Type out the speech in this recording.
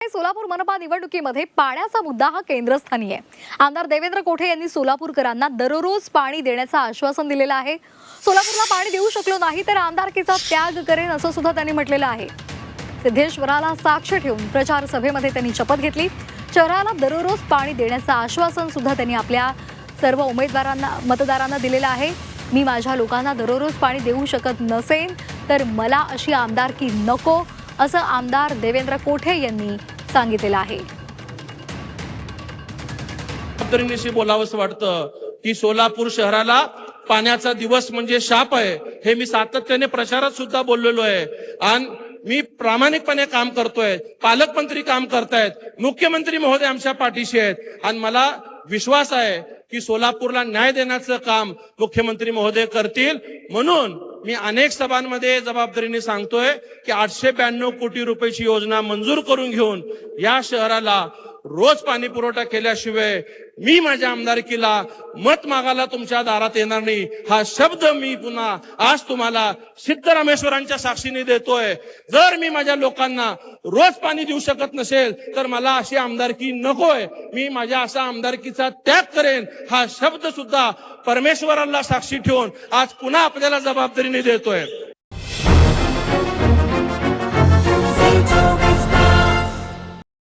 सोलापूर मनपा निवडणुकीमध्ये पाण्याचा मुद्दा हा केंद्रस्थानी आहे। आमदार देवेंद्र कोठे यांनी सोलापूरकरांना दररोज पाणी देण्याचं आश्वासन दिलेलं आहे। सोलापूरला पाणी देऊ शकलो नाही तर आमदारकीचा त्याग करेन असं सुद्धा त्यांनी म्हटलेलं आहे। सिद्धेश्वराला साक्ष ठेवून प्रचार सभेमध्ये त्यांनी शपथ घेतली। शहराला दररोज पाणी देण्याचं आश्वासन सुद्धा त्यांनी आपल्या सर्व उमेदवारांना मतदारांना दिलेलं आहे। मी माझ्या लोकांना दररोज पाणी देऊ शकत नसेन तर मला अशी आमदारकी नको असं आमदार देवेंद्र कोठे यांनी सांगितलेलं आहे। जबाबदारीनिशी बोलावंसं वाटतं की सोलापूर शहराला पाण्याचा दिवस म्हणजे शाप आहे। हे मी सातत्याने प्रचारात सुद्धा बोललेलो आहे आणि मी प्रामाणिकपणे काम करतोय। पालकमंत्री काम करतायत, मुख्यमंत्री महोदय आमच्या पाठीशी आहेत आणि मला विश्वास आहे की सोलापूरला न्याय देण्याचं काम मुख्यमंत्री महोदय करतील। म्हणून मी अनेक सभांमध्ये जबाबदारीने सांगतोय की 892 कोटी रुपयाची योजना मंजूर करून घेऊन या शहराला रोज पाणी पुरवठा केल्याशिवाय मी माझ्या आमदारकीला मत मागायला तुमच्या दारात येणार नाही, हा शब्द मी पुन्हा आज तुम्हाला सिद्धरामेश्वरांच्या साक्षीने देतोय। जर मी माझ्या लोकांना रोज पाणी देऊ शकत नसेल तर मला अशी आमदारकी नकोय, मी माझ्या असा आमदारकीचा त्याग करेन, हा शब्द सुद्धा परमेश्वराला साक्षी ठेवून आज पुन्हा आपल्याला जबाबदारीने देतोय।